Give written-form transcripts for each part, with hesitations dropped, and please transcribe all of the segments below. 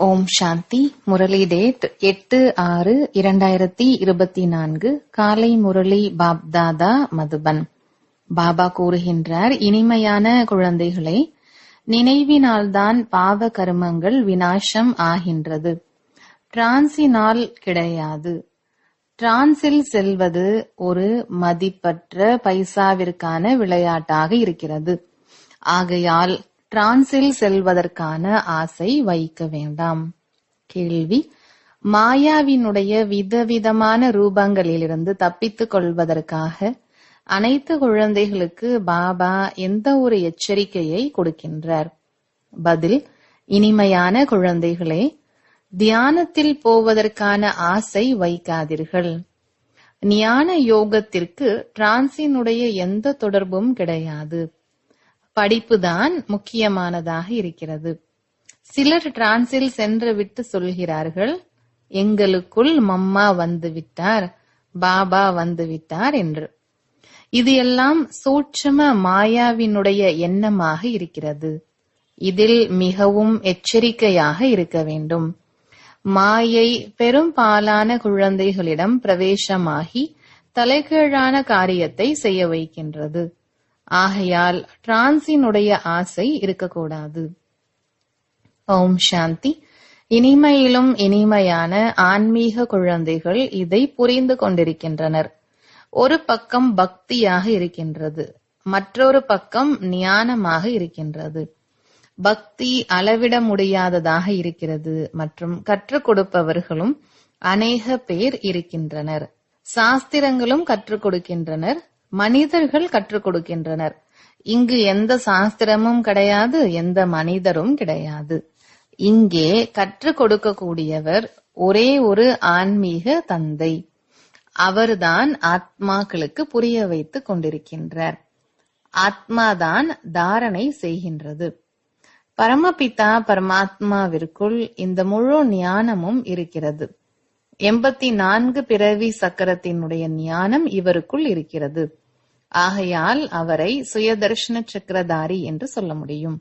ஓம் சாந்தி. Murali date 8/6/2024. காலை முரளி பாப்தாதா மதுபன். பாபா கூறுகின்றார், இனிமையான குழந்தைகளே, நினைவினால்தான் பாவ கர்மங்கள் வினாசம் ஆகின்றது, டிரான்சினால் கிடையாது. டிரான்சில் செல்வது ஒரு மதிப்பற்ற பைசாவிற்கான விளையாட்டாக இருக்கிறது. ஆகையால் டிரான்சில் செல்வதற்கான ஆசை வைக்க வேண்டாம். கேள்வி: மாயாவினுடைய விதவிதமான ரூபங்களிலிருந்து தப்பித்துக் கொள்வதற்காக அனைத்து குழந்தைகளுக்கு பாபா எந்த ஒரு எச்சரிக்கையை கொடுக்கின்றார்? பதில்: இனிமையான குழந்தைகளே, தியானத்தில் போவதற்கான ஆசை வைக்காதீர்கள். ஞான யோகத்திற்கு டிரான்சினுடைய எந்த தொடர்பும் கிடையாது. படிப்புதான் முக்கியமானதாக இருக்கிறது. சிலர் டிரான்சில் சென்று விட்டு சொல்கிறார்கள், எங்களுக்குள் மம்மா வந்து விட்டார், பாபா வந்து விட்டார் என்று. இது எல்லாம் சூட்சும மாயாவினுடைய எண்ணமாக இருக்கிறது. இதில் மிகவும் எச்சரிக்கையாக இருக்க வேண்டும். மாயை பெரும்பாலான குழந்தைகளிடம் பிரவேசமாகி தலைகீழான காரியத்தை செய்ய வைக்கின்றது. ஆகையால் டிரான்சினுடைய ஆசை இருக்கக்கூடாது. ஓம் சாந்தி. இனிமையிலும் இனிமையான ஆன்மீக குழந்தைகள் இதை புரிந்து கொண்டிருக்கின்றனர். ஒரு பக்கம் பக்தியாக இருக்கின்றது, மற்றொரு பக்கம் ஞானமாக இருக்கின்றது. பக்தி அளவிட முடியாததாக இருக்கிறது மற்றும் கற்றுக் கொடுப்பவர்களும் அநேக பேர் இருக்கின்றனர். சாஸ்திரங்களும் கற்றுக் கொடுக்கின்றனர், மனிதர்கள் கற்றுக் கொடுக்கின்றனர். இங்கு எந்த சாஸ்திரமும் கிடையாது, எந்த மனிதரும் கிடையாது. இங்கே கற்றுக் கொடுக்கக்கூடியவர் ஒரே ஒரு ஆன்மீக தந்தை. அவர்தான் ஆத்மாக்களுக்கு புரிய வைத்துக் கொண்டிருக்கின்றார். ஆத்மாதான் தாரணை செய்கின்றது. பரமபிதா பரமாத்மாவிற்குள் இந்த முழு ஞானமும் இருக்கிறது. 84 பிறவி சக்கரத்தினுடைய ஞானம் இவருக்குள் இருக்கிறது. ஆகையால் அவரை சுயதர்ஷன சக்கரதாரி என்று சொல்ல முடியும்.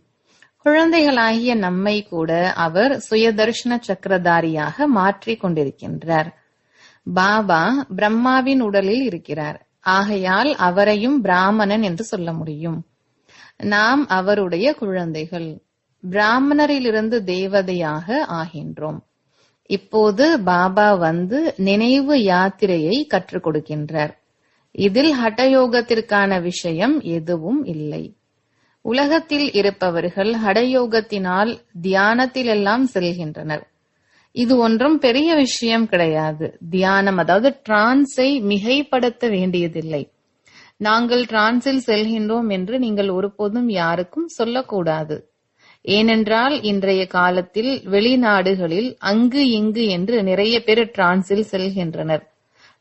குழந்தைகளாகிய நம்மை கூட அவர் சுயதர்ஷன சக்கரதாரியாக மாற்றிக் கொண்டிருக்கின்றார். பாபா பிரம்மாவின் உடலில் இருக்கிறார். ஆகையால் அவரையும் பிராமணன் என்று சொல்ல முடியும். நாம் அவருடைய குழந்தைகள். பிராமணரிலிருந்து தேவதையாக ஆகின்றோம். இப்போது பாபா வந்து நினைவு யாத்திரையை கற்றுக் கொடுக்கின்றார். இதில் ஹடயோகத்திற்கான விஷயம் எதுவும் இல்லை. உலகத்தில் இருப்பவர்கள் ஹடயோகத்தினால் தியானத்தில் எல்லாம் செல்கின்றனர். இது ஒன்றும் பெரிய விஷயம் கிடையாது. தியானம் அதாவது டிரான்ஸை மிகைப்படுத்த வேண்டியதில்லை. நாங்கள் டிரான்ஸில் செல்கின்றோம் என்று நீங்கள் ஒருபோதும் யாருக்கும் சொல்லக்கூடாது. ஏனென்றால் இன்றைய காலத்தில் வெளிநாடுகளில் அங்கு இங்கு என்று நிறைய பேர் டிரான்ஸில் செல்கின்றனர்.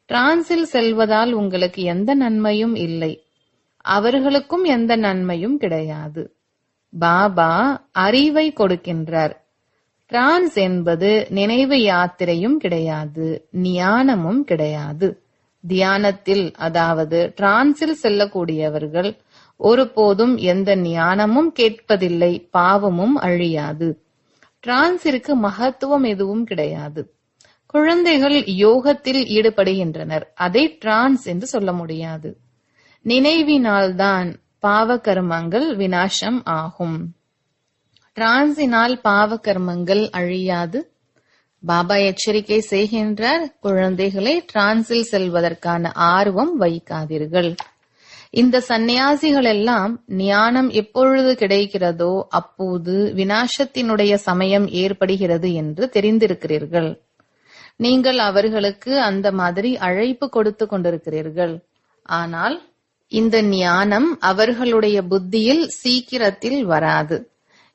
டிரான்ஸில் செல்வதால் உங்களுக்கு எந்த நன்மையும் இல்லை, அவர்களுக்கும் எந்த நன்மையும் கிடையாது. பாபா அறிவை கொடுக்கின்றார். டிரான்ஸ் என்பது நினைவு யாத்திரையும் கிடையாது, ஞானமும் கிடையாது. தியானத்தில் அதாவது டிரான்ஸில் செல்லக்கூடியவர்கள் ஒருபோதும் எந்த ஞானமும் கேட்பதில்லை, பாவமும் அழியாது. டிரான்ஸிற்கு மகத்துவம் எதுவும் கிடையாது. குழந்தைகள் யோகத்தில் ஈடுபடுகின்றனர், அதை டிரான்ஸ் என்று சொல்ல முடியாது. நினைவினால்தான் பாவ கர்மங்கள் வினாசம் ஆகும். டிரான்ஸினால் பாவ கர்மங்கள் அழியாது. பாபா எச்சரிக்கை செய்கின்றார், குழந்தைகளை டிரான்ஸில் செல்வதற்கான ஆர்வம் வைக்காதீர்கள். இந்த சந்நியாசிகள் எல்லாம் ஞானம் எப்பொழுது கிடைக்கிறதோ அப்போது வினாசத்தினுடைய சமயம் ஏற்படுகிறது என்று தெரிந்திருக்கிறீர்கள். நீங்கள் அவர்களுக்கு அந்த மாதிரி அழைப்பு கொடுத்து கொண்டிருக்கிறீர்கள். ஆனால் இந்த ஞானம் அவர்களுடைய புத்தியில் சீக்கிரத்தில் வராது.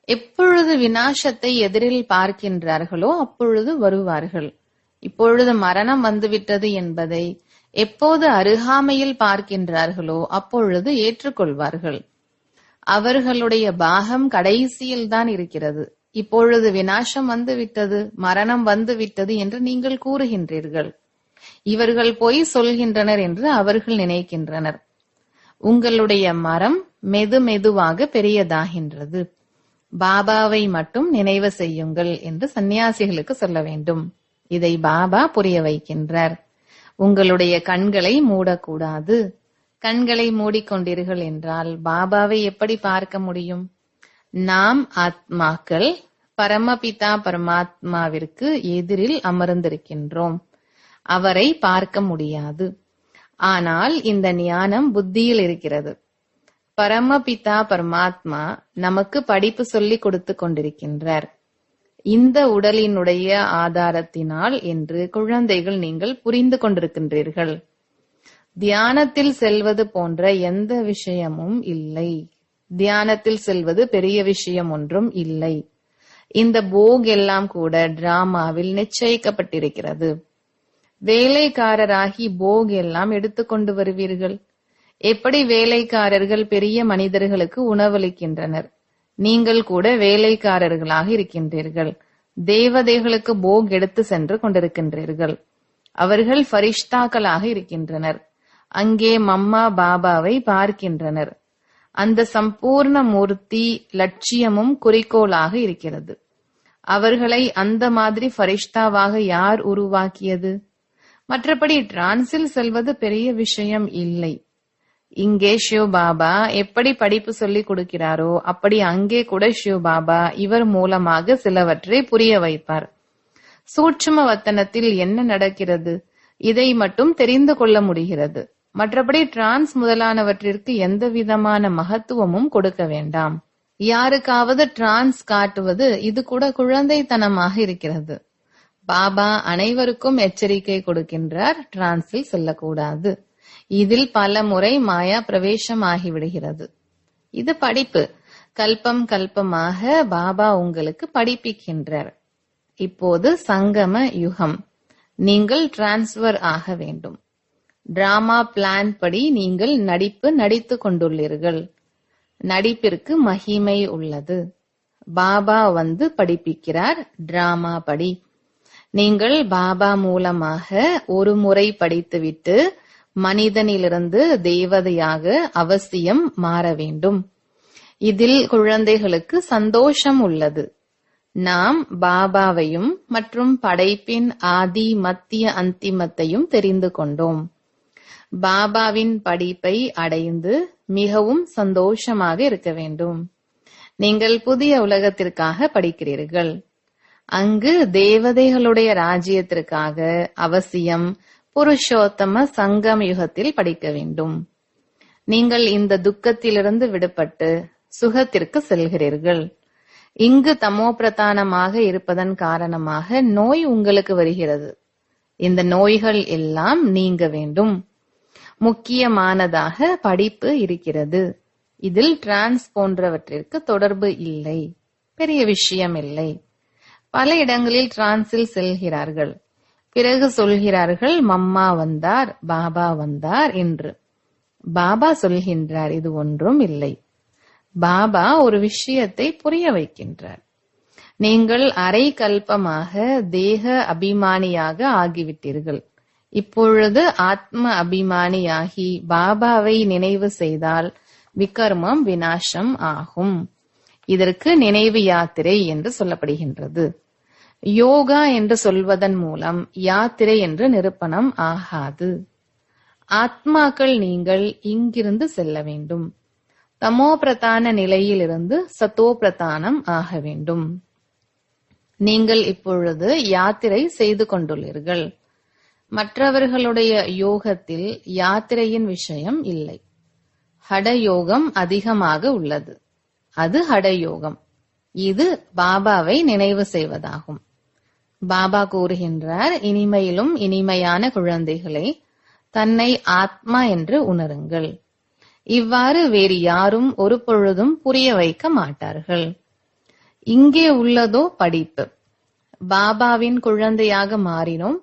எப்பொழுது வினாசத்தை எதிரில் பார்க்கின்றார்களோ அப்பொழுது வருவார்கள். இப்பொழுது மரணம் வந்துவிட்டது என்பதை எப்போது அருகாமையில் பார்க்கின்றார்களோ அப்பொழுது ஏற்றுக்கொள்வார்கள். அவர்களுடைய பாகம் கடைசியில் தான் இருக்கிறது. இப்பொழுது வினாசம் வந்துவிட்டது, மரணம் வந்துவிட்டது என்று நீங்கள் கூறுகின்றீர்கள். இவர்கள் பொய் சொல்கின்றனர் என்று அவர்கள் நினைக்கின்றனர். உங்களுடைய மரம் மெதுவாக பெரியதாகின்றது. பாபாவை மட்டும் நினைவு செய்யுங்கள் என்று சந்நியாசிகளுக்கு சொல்ல வேண்டும். இதை பாபா புரிய வைக்கின்றார். உங்களுடைய கண்களை மூடக்கூடாது. கண்களை மூடிக்கொண்டீர்கள் என்றால் பாபாவை எப்படி பார்க்க முடியும்? நாம் ஆத்மாக்கள் பரமபிதா பரமாத்மாவிற்கு எதிரில் அமர்ந்திருக்கின்றோம். அவரை பார்க்க முடியாது. ஆனால் இந்த ஞானம் புத்தியில் இருக்கிறது. பரமபிதா பரமாத்மா நமக்கு படிப்பு சொல்லிக் கொடுத்து கொண்டிருக்கின்றார். இந்த உடலினுடைய ஆதாரத்தினால் என்று குழந்தைகள் நீங்கள் புரிந்து கொண்டிருக்கின்றீர்கள். தியானத்தில் செல்வது போன்ற எந்த விஷயமும் இல்லை. தியானத்தில் செல்வது பெரிய விஷயம் ஒன்றும் இல்லை. இந்த போக் எல்லாம் கூட டிராமாவில் நிச்சயிக்கப்பட்டிருக்கிறது. வேலைக்காரராகி போக் எல்லாம் எடுத்துக்கொண்டு வருவீர்கள். எப்படி வேலைக்காரர்கள் பெரிய மனிதர்களுக்கு உணவளிக்கின்றனர், நீங்கள் கூட வேலைக்காரர்களாக இருக்கின்றீர்கள். தேவதைகளுக்கு போக் எடுத்து சென்று கொண்டிருக்கின்றீர்கள். அவர்கள் ஃபரிஷ்தாக்களாக இருக்கின்றனர். அங்கே மம்மா பாபாவை பார்க்கின்றனர். அந்த சம்பூர்ண மூர்த்தி லட்சியமும் குறிக்கோளாக இருக்கிறது. அவர்களை அந்த மாதிரி ஃபரிஷ்தாவாக யார் உருவாக்கியது? மற்றபடி டிரான்ஸில் செல்வது பெரிய விஷயம் இல்லை. இங்கே ஷிவ் பாபா எப்படி படிப்பு சொல்லிக் கொடுக்கிறாரோ அப்படி அங்கே கூட ஷிவ் பாபா இவர் மூலமாக சிலவற்றை புரிய வைப்பார். சூட்சும வத்தனத்தில் என்ன நடக்கிறது இதை மட்டும் தெரிந்து கொள்ள முடிகிறது. மற்றபடி டிரான்ஸ் முதலானவற்றிற்கு எந்த விதமான மகத்துவமும் கொடுக்க வேண்டாம். யாருக்காவது டிரான்ஸ் காட்டுவது இது கூட குழந்தைத்தனமாக இருக்கிறது. பாபா அனைவருக்கும் எச்சரிக்கை கொடுக்கின்றார், டிரான்ஸில் செல்லக்கூடாது. இதில் பல முறை மாயா பிரவேசமாகிவிடுகிறது. இது படிப்பு. கல்பம் கல்பமாக பாபா உங்களுக்கு படிப்பிக்கின்றார். இப்போது சங்கம யுகம். நீங்கள் டிரான்ஸ்பர் ஆக வேண்டும். டிராமா பிளான் படி நீங்கள் நடித்து கொண்டுள்ளீர்கள். நடிப்பிற்கு மகிமை உள்ளது. பாபா வந்து படிப்பிக்கிறார் டிராமா படி. நீங்கள் பாபா மூலமாக ஒரு முறை படித்துவிட்டு மனிதனிலிருந்து தேவதையாக அவசியம் மாற வேண்டும். இதில் குழந்தைகளுக்கு சந்தோஷம் உள்ளது. நாம் பாபாவையும் மற்றும் படைப்பின் ஆதி மத்திய அந்திமத்தையும் தெரிந்து கொண்டோம். பாபாவின் படிப்பை அடைந்து மிகவும் சந்தோஷமாக இருக்க வேண்டும். நீங்கள் புதிய உலகத்திற்காக படிக்கிறீர்கள். அங்கு தேவதைகளுடைய ராஜ்யத்திற்காக அவசியம் புருஷோத்தம சங்கம் யுகத்தில் படிக்க வேண்டும். நீங்கள் இந்த துக்கத்திலிருந்து விடுபட்டு சுகத்திற்கு செல்கிறீர்கள். இங்கு தமோ பிரதானமாக இருப்பதன் காரணமாக நோய் உங்களுக்கு வருகிறது. இந்த நோய்கள் எல்லாம் நீங்க வேண்டும். முக்கியமானதாக படிப்பு இருக்கிறது. இதில் டிரான்ஸ் போன்றவற்றிற்கு தொடர்பு இல்லை. பெரிய விஷயம் இல்லை. பல இடங்களில் டிரான்ஸில் செல்கிறார்கள். பிறகு சொல்கிறார்கள் மம்மா வந்தார், பாபா வந்தார் என்று. பாபா சொல்கின்றார் இது ஒன்றும் இல்லை. பாபா ஒரு விஷயத்தை புரிய வைக்கின்றார். நீங்கள் அரை கல்பமாக தேக அபிமானியாக ஆகிவிட்டீர்கள். இப்பொழுது ஆத்ம அபிமானியாகி பாபாவை நினைவு செய்தால் விகர்மம் விநாசம் ஆகும். இதற்கு நினைவு யாத்திரை என்று சொல்லப்படுகின்றது. யோகா என்று சொல்வதன் மூலம் யாத்திரை என்று நிரூபணம் ஆகாது. ஆத்மாக்கள் நீங்கள் இங்கிருந்து செல்ல வேண்டும். தமோ பிரதான நிலையிலிருந்து சத்தோ பிரதானம் ஆக வேண்டும். நீங்கள் இப்பொழுது யாத்திரை செய்து கொண்டுள்ளீர்கள். மற்றவர்களுடைய யோகத்தில் யாத்திரையின் விஷயம் இல்லை. ஹடயோகம் அதிகமாக உள்ளது. அது ஹடயோகம். இது பாபாவை நினைவு செய்வதாகும். பாபா கூறுகின்றார், இனிமையிலும் இனிமையான குழந்தைகளை தன்னை ஆத்மா என்று உணருங்கள். இவ்வாறு வேறு யாரும் ஒரு பொழுதும் புரிய வைக்க மாட்டார்கள். இங்கே உள்ளதோ படிப்பு. பாபாவின் குழந்தையாக மாறினோம்.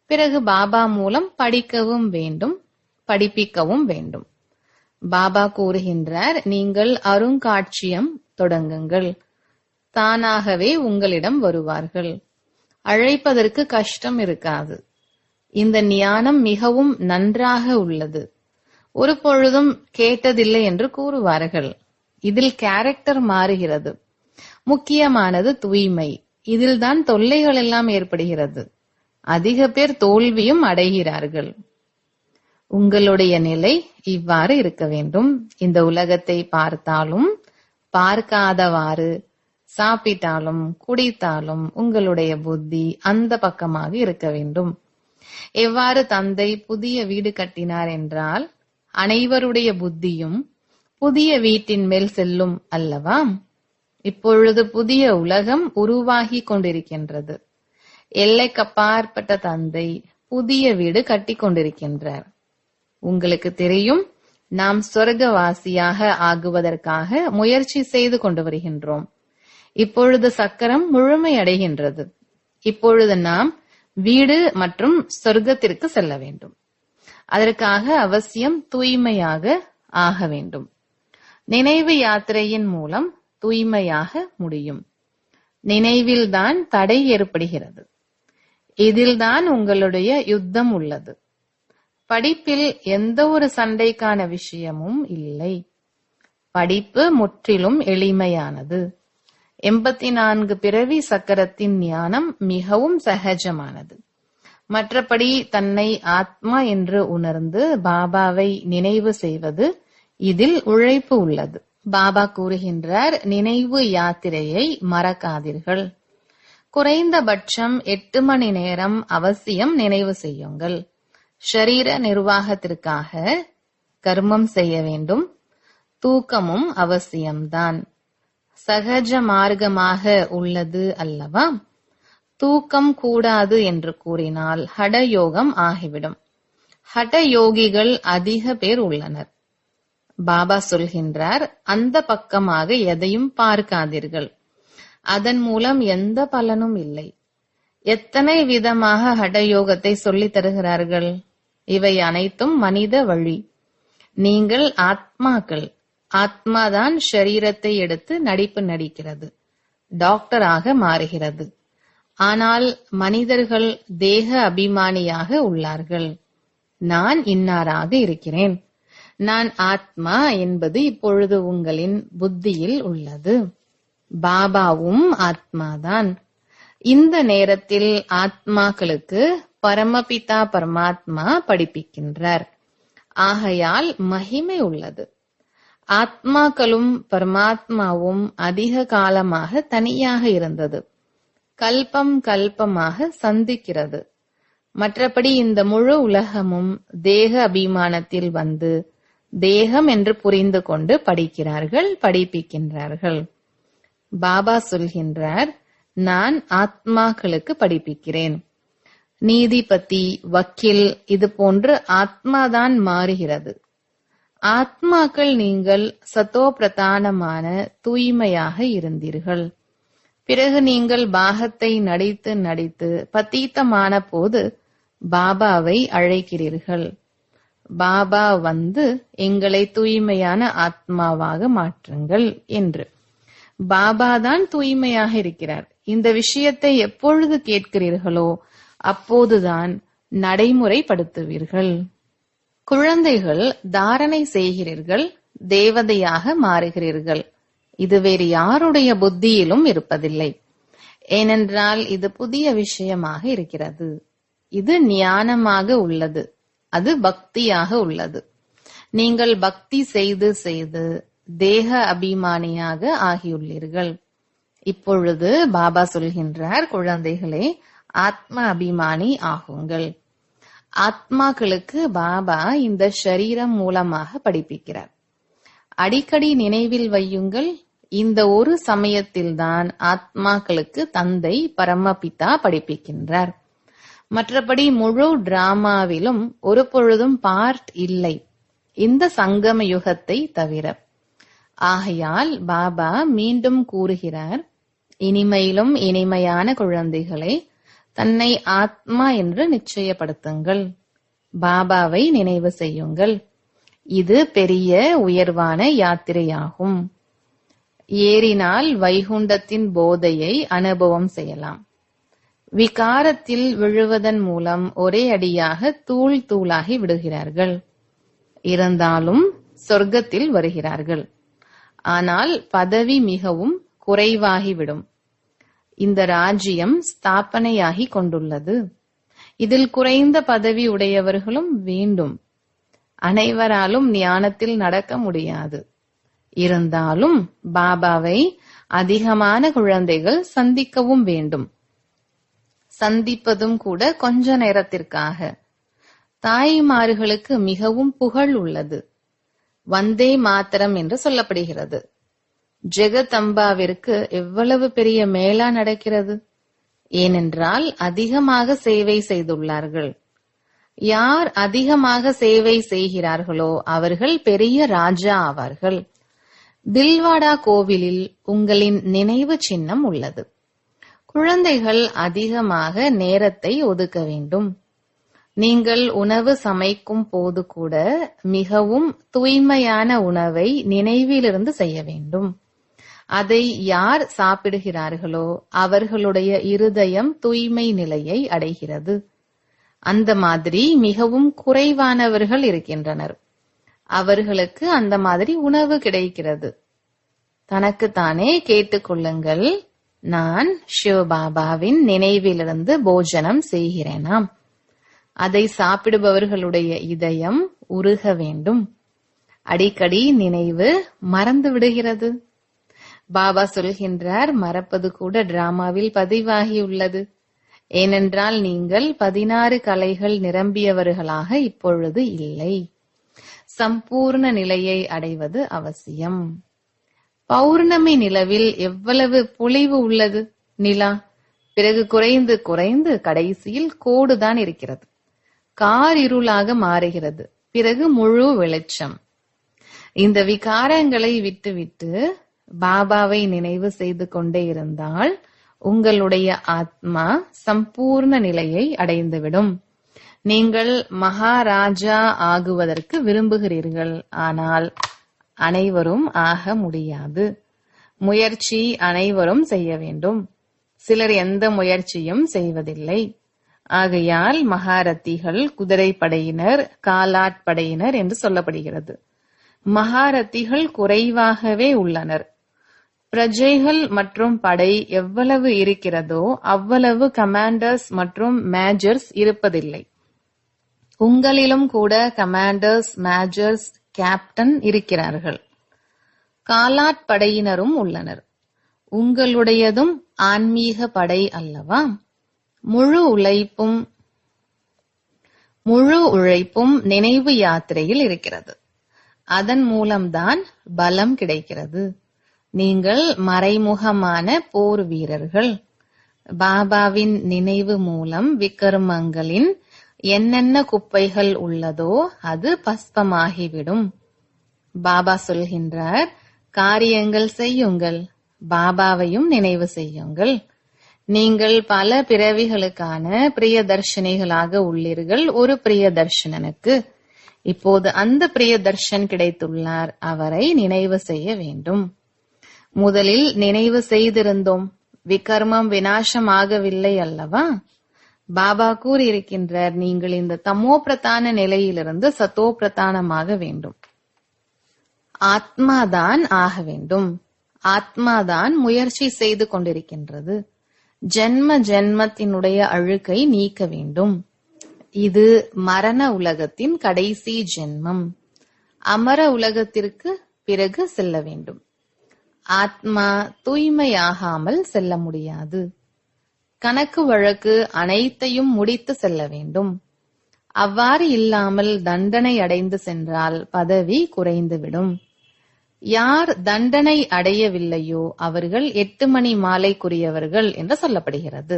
பிறகு பாபா மூலம் படிக்கவும் வேண்டும், படிப்பிக்கவும் வேண்டும். பாபா கூறுகின்றார், நீங்கள் அருங்காட்சியம் தொடங்குங்கள். தானாகவே உங்களிடம் வருவார்கள். அழைப்பதற்கு கஷ்டம் இருக்காது. இந்த ஞானம் மிகவும் நன்றாக உள்ளது. ஒரு பொழுதும் கேட்டதில்லை என்று கூறுவார்கள். இதில் கேரக்டர் மாறுகிறது. முக்கியமானது தூய்மை. இதில்தான் தொல்லைகள் எல்லாம் ஏற்படுகிறது. அதிக பேர் தோல்வியும் அடைகிறார்கள். உங்களுடைய நிலை இவ்வாறு இருக்க வேண்டும். இந்த உலகத்தை பார்த்தாலும் பார்க்காதவாறு, சாப்பிட்டாலும் குடித்தாலும் உங்களுடைய புத்தி அந்த பக்கமாக இருக்க வேண்டும். எவ்வாறு தந்தை புதிய வீடு கட்டினார் என்றால் அனைவருடைய புத்தியும் புதிய வீட்டின் மேல் செல்லும் அல்லவா? இப்பொழுது புதிய உலகம் உருவாகி கொண்டிருக்கின்றது. எல்லைக்கப்பாற்பட்ட தந்தை புதிய வீடு கட்டி கொண்டிருக்கின்றார். உங்களுக்கு தெரியும், நாம் சொர்க்கவாசியாக ஆகுவதற்காக முயற்சி செய்து கொண்டு வருகின்றோம். இப்பொழுது சக்கரம் முழுமையடைகின்றது. இப்பொழுது நாம் வீடு மற்றும் சொர்க்கத்திற்கு செல்ல வேண்டும். அதற்காக அவசியம் தூய்மையாக ஆக வேண்டும். நினைவு யாத்திரையின் மூலம் தூய்மையாக முடியும். நினைவில்தான் தடை ஏற்படுகிறது. இதில்தான் உங்களுடைய யுத்தம் உள்ளது. படிப்பில் எந்த ஒரு சண்டைக்கான விஷயமும் இல்லை. படிப்பு முற்றிலும் எளிமையானது. 84 பிறவி சக்கரத்தின் ஞானம் மிகவும் சகஜமானது. மற்றபடி தன்னை ஆத்மா என்று உணர்ந்து பாபாவை நினைவு செய்வது, இதில் உழைப்பு உள்ளது. பாபா கூறுகின்றார், நினைவு யாத்திரையை மறக்காதீர்கள். குறைந்தபட்சம் 8 மணி நேரம் அவசியம் நினைவு செய்யுங்கள். ஷரீர நிர்வாகத்திற்காக கர்மம் செய்ய வேண்டும். தூக்கமும் அவசியம்தான். சகஜ மார்க்கமாக உள்ளது அல்லவா? தூக்கம் கூடாது என்று கூறினால் ஹடயோகம் ஆகிவிடும். ஹடயோகிகள் அதிக பேர் உள்ளனர். பாபா சொல்கின்றார், அந்த பக்கமாக எதையும் பார்க்காதீர்கள். அதன் மூலம் எந்த பலனும் இல்லை. எத்தனை விதமாக ஹடயோகத்தை சொல்லித் தருகிறார்கள். இவை அனைத்தும் மனித வழி. நீங்கள் ஆத்மாக்கள். ஆத்மாதான் ஷரீரத்தை எடுத்து நடிப்பு நடிக்கிறது, டாக்டராக மாறுகிறது. ஆனால் மனிதர்கள் தேக அபிமானியாக உள்ளார்கள். நான் இன்னாராக இருக்கிறேன், நான் ஆத்மா என்பது இப்பொழுது உங்களின் புத்தியில் உள்ளது. பாபாவும் ஆத்மாதான். இந்த நேரத்தில் ஆத்மாக்களுக்கு பரமபிதா பரமாத்மா படிப்பிக்கின்றார். ஆகையால் மகிமை உள்ளது. ஆத்மாக்களும் பரமாத்மாவும் அதிக காலமாக தனியாக இருந்தது. கல்பம் கல்பமாக சந்திக்கிறது. மற்றபடி இந்த முழு உலகமும் தேக அபிமானத்தில் வந்து தேகம் என்று புரிந்து கொண்டு படிக்கிறார்கள், படிப்பிக்கின்றார்கள். பாபா சொல்கின்றார், நான் ஆத்மாக்களுக்கு படிப்பிக்கிறேன். நீதிபதி, வக்கீல், இது போன்று ஆத்மாதான் மாறுகிறது. ஆத்மாக்கள் நீங்கள் சத்தோ பிரதானமான தூய்மையாக இருந்தீர்கள். பிறகு நீங்கள் பாகத்தை நடித்து நடித்து பத்தீத்தமான போது பாபாவை அழைக்கிறீர்கள். பாபா வந்து எங்களை தூய்மையான ஆத்மாவாக மாற்றுங்கள் என்று. பாபாதான் தூய்மையாக இருக்கிறார். இந்த விஷயத்தை எப்பொழுது கேட்கிறீர்களோ அப்போதுதான் நடைமுறைப்படுத்துவீர்கள். குழந்தைகள் தாரணை செய்கிறீர்கள், தேவதையாக மாறுகிறீர்கள். இது வேறு யாருடைய புத்தியிலும் இருப்பதில்லை. ஏனென்றால் இது புதிய விஷயமாக இருக்கிறது. இது ஞானமாக உள்ளது, அது பக்தியாக உள்ளது. நீங்கள் பக்தி செய்து செய்து தேக அபிமானியாக ஆகியுள்ளீர்கள். இப்பொழுது பாபா சொல்கின்றார், குழந்தைகளே, ஆத்ம அபிமானி ஆகுங்கள். ஆத்மாக்களுக்கு பாபா இந்த ஷரீரம் மூலமாக படிப்பிக்கிறார். அடிக்கடி நினைவில் வையுங்கள், இந்த ஒரு சமயத்தில்தான் ஆத்மாக்களுக்கு தந்தை பரமபிதா படிப்பிக்கின்றார். மற்றபடி முழு டிராமாவிலும் ஒரு பொழுதும் பார்ட் இல்லை, இந்த சங்கம யுகத்தை தவிர. ஆகையால் பாபா மீண்டும் கூறுகிறார், இனிமையிலும் இனிமையான குழந்தைகளை, தன்னை ஆத்மா என்று நிச்சயப்படுத்துங்கள். பாபாவை நினைவு செய்யுங்கள். இது பெரிய உயர்வான யாத்திரையாகும். ஏறினால் வைகுண்டத்தின் போதையை அனுபவம் செய்யலாம். விகாரத்தில் விழுவதன் மூலம் ஒரே அடியாக தூள் தூளாகி விடுகிறார்கள். இருந்தாலும் சொர்க்கத்தில் வருகிறார்கள். ஆனால் பதவி மிகவும் குறைவாகிவிடும். இந்த ராஜ்யம் ஸ்தாபனையாகி கொண்டுள்ளது. இதில் குறைந்த பதவி உடையவர்களும் வேண்டும். அனைவராலும் ஞானத்தில் நடக்க முடியாது. இருந்தாலும் பாபாவை அதிகமான குழந்தைகள் சந்திக்கவும் வேண்டும். சந்திப்பதும் கூட கொஞ்ச நேரத்திற்காக. தாய்மார்களுக்கு மிகவும் புகழ் உள்ளது. வந்தே மாத்தரம் என்று சொல்லப்படுகிறது. ஜெகதம்பாவிற்கு எவ்வளவு பெரிய மேளா நடக்கிறது. ஏனென்றால் அதிகமாக சேவை செய்துள்ளார்கள். யார் அதிகமாக சேவை செய்கிறார்களோ அவர்கள் பெரிய ராஜா ஆவார்கள். தில்வாடா கோவிலில் உங்களின் நினைவு சின்னம் உள்ளது. குழந்தைகள் அதிகமாக நேரத்தை ஒதுக்க வேண்டும். நீங்கள் உணவு சமைக்கும் போது கூட மிகவும் தூய்மையான உணவை நினைவிலிருந்து செய்ய வேண்டும். அதை யார் சாப்பிடுகிறார்களோ அவர்களுடைய இருதயம் தூய்மை நிலையை அடைகிறது. அந்த மாதிரி மிகவும் குறைவானவர்கள் இருக்கின்றனர். அவர்களுக்கு அந்த மாதிரி உணவு கிடைக்கிறது. தனக்குத்தானே கேட்டுக்கொள்ளுங்கள், நான் சிவபாபாவின் நினைவிலிருந்து போஜனம் செய்கிறேனாம். அதை சாப்பிடுபவர்களுடைய இதயம் உருக வேண்டும். அடிக்கடி நினைவு மறந்து விடுகிறது. பாபா சொல்கின்றார், மறப்பது கூட டிராமாவில் பதிவாகியுள்ளது. ஏனென்றால் நீங்கள் 16 கலைகள் நிரம்பியவர்களாக இப்பொழுது இல்லை. சம்பூர்ண நிலையை அடைவது அவசியம். பௌர்ணமி நிலவில் எவ்வளவு பொலிவு உள்ளது நிலா. பிறகு குறைந்து குறைந்து கடைசியில் கோடுதான் இருக்கிறது. கார் இருளாக மாறுகிறது. பிறகு முழு வெளிச்சம். இந்த விகாரங்களை விட்டுவிட்டு பாபாவை நினைவு செய்து கொண்டே இருந்தால் உங்களுடைய ஆத்மா சம்பூர்ண நிலையை அடைந்துவிடும். நீங்கள் மகாராஜா ஆகுவதற்கு விரும்புகிறீர்கள். ஆனால் அனைவரும் ஆக முடியாது. முயற்சி அனைவரும் செய்ய வேண்டும். சிலர் எந்த முயற்சியும் செய்வதில்லை. ஆகையால் மகாரத்திகள், குதிரைப்படையினர், காலாட்படையினர் என்று சொல்லப்படுகிறது. மகாரத்திகள் குறைவாகவே உள்ளனர். பிரஜைகள் மற்றும் படை எவ்வளவு இருக்கிறதோ அவ்வளவு கமாண்டர்ஸ் மற்றும் மேஜர்ஸ் இருப்பதில்லை. உங்களிலும் கூட கமாண்டர்ஸ், மேஜர்ஸ், கேப்டன் இருக்கிறார்கள். காலாட் படையினரும் உள்ளனர். உங்களுடையதும் ஆன்மீக படை அல்லவா? முழு உழைப்பும் நினைவு யாத்திரையில் இருக்கிறது. அதன் மூலம்தான் பலம் கிடைக்கிறது. நீங்கள் மறைமுகமான போர் வீரர்கள். பாபாவின் நினைவு மூலம் விக்ரமங்களின் என்னென்ன குப்பைகள் உள்ளதோ அது பஸ்பமாகிவிடும். பாபா சொல்கின்றார், காரியங்கள் செய்யுங்கள், பாபாவையும் நினைவு செய்யுங்கள். நீங்கள் பல பிறவிகளுக்கான பிரியதர்ஷினிகளாக உள்ளீர்கள். ஒரு பிரியதர்ஷனனுக்கு இப்போது அந்த பிரியதர்ஷன் கிடைத்துள்ளார். அவரை நினைவு செய்ய வேண்டும். முதலில் நினைவு செய்திருந்தோம். விகர்மம் விநாசமாகவில்லை அல்லவா? பாபா கூறியிருக்கின்றார், நீங்கள் இந்த தமோ பிரதான நிலையிலிருந்து சத்தோ பிரதானமாக வேண்டும். ஆத்மாதான் ஆக வேண்டும். ஆத்மாதான் முயற்சி செய்து கொண்டிருக்கின்றது. ஜென்ம ஜென்மத்தினுடைய அழுக்கை நீக்க வேண்டும். இது மரண உலகத்தின் கடைசி ஜென்மம். அமர உலகத்திற்கு பிறகு செல்ல வேண்டும். ஆத்மா தூய்மையாகாமல் செல்ல முடியாது. கணக்கு வழக்கு அனைத்தையும் முடித்து செல்ல வேண்டும். அவ்வாறு இல்லாமல் தண்டனை அடைந்து சென்றால் பதவி குறைந்துவிடும். யார் தண்டனை அடையவில்லையோ அவர்கள் 8 மணி மாலைக்குரியவர்கள் என்று சொல்லப்படுகிறது.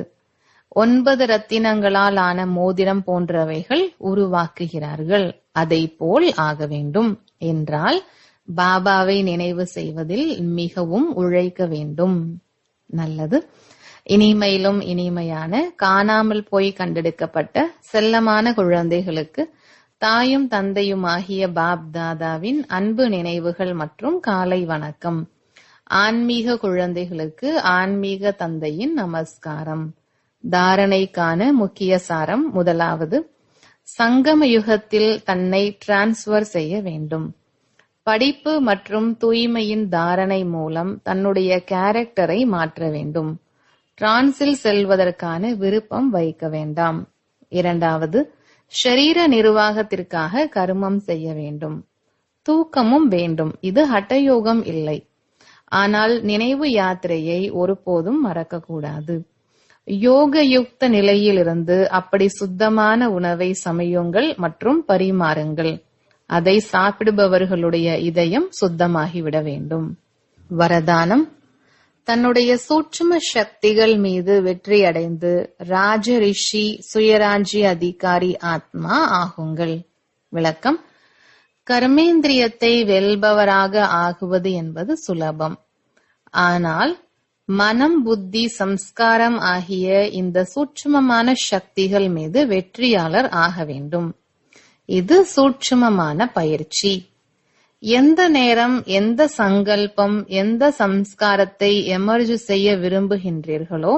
9 ரத்தினங்களால் ஆன மோதிரம் போன்றவைகள் உருவாக்குகிறார்கள். அதை போல் ஆக வேண்டும் என்றால் பாபாவை நினைவு செய்வதில் மிகவும் உழைக்க வேண்டும். நல்லது. இனிமையிலும் இனிமையான காணாமல் போய் கண்டெடுக்கப்பட்ட செல்லமான குழந்தைகளுக்கு தாயும் தந்தையுமாகிய பாப் தாதாவின் அன்பு நினைவுகள் மற்றும் காலை வணக்கம். ஆன்மீக குழந்தைகளுக்கு ஆன்மீக தந்தையின் நமஸ்காரம். தாரணைக்கான முக்கிய சாரம். முதலாவது, சங்கம யுகத்தில் தன்னை டிரான்ஸ்பர் செய்ய வேண்டும். படிப்பு மற்றும் தூய்மையின் தாரணை மூலம் தன்னுடைய கேரக்டரை மாற்ற வேண்டும். டிரான்ஸில் செல்வதற்கான விருப்பம் வைக்க வேண்டாம். 2வது, ஷரீர நிர்வாகத்திற்காக கர்மம் செய்ய வேண்டும். தூக்கமும் வேண்டும். இது ஹட்டயோகம் இல்லை. ஆனால் நினைவு யாத்திரையை ஒருபோதும் மறக்கக்கூடாது. யோக யுக்த நிலையிலிருந்து அப்படி சுத்தமான உணவை சமையுங்கள் மற்றும் பரிமாறுங்கள். அதை சாப்பிடுபவர்களுடைய இதயம் சுத்தமாகிவிட வேண்டும். வரதானம்: தன்னுடைய சூட்சும சக்திகள் மீது வெற்றி அடைந்து ராஜ ரிஷி சுயராஜ்ய அதிகாரி ஆத்மா ஆகுங்கள். விளக்கம்: கர்மேந்திரியத்தை வெல்பவராக ஆகுவது என்பது சுலபம். ஆனால் மனம், புத்தி, சம்ஸ்காரம் ஆகிய இந்த சூட்சுமமான சக்திகள் மீது வெற்றியாளர் ஆக வேண்டும். இது சூட்சுமமான பயிற்சி. எந்த நேரம், எந்த சங்கல்பம், எந்த சம்ஸ்காரத்தை எமர்ஜ் செய்ய விரும்புகின்றீர்களோ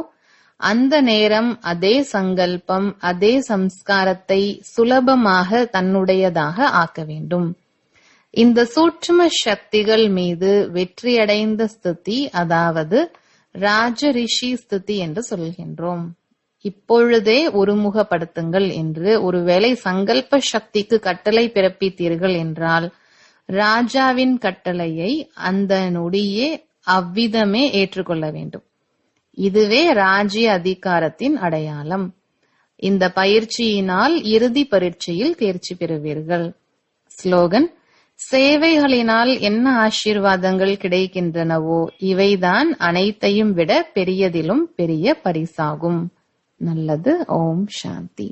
அந்த நேரம் அதே சங்கல்பம், அதே சம்ஸ்காரத்தை சுலபமாக தன்னுடையதாக ஆக்க வேண்டும். இந்த சூட்சும சக்திகள் மீது வெற்றியடைந்த ஸ்திதி, அதாவது ராஜ ரிஷி ஸ்திதி என்று சொல்கின்றோம். இப்பொழுதே ஒருமுகப்படுத்துங்கள் என்று ஒருவேளை சங்கல்ப சக்திக்கு கட்டளை பிறப்பித்தீர்கள் என்றால் ராஜாவின் கட்டளையை அந்த நொடியே அவ்விதமே ஏற்றுக்கொள்ள வேண்டும். இதுவே ராஜ்ய அதிகாரத்தின் அடையாளம். இந்த பயிற்சியினால் இறுதி பரீட்சையில் தேர்ச்சி பெறுவீர்கள். ஸ்லோகன்: சேவைகளினால் என்ன ஆசீர்வாதங்கள் கிடைக்கின்றனவோ இவைதான் அனைத்தையும் விட பெரியதிலும் பெரிய பரிசாகும். நல்லது. ஓம் சாந்தி.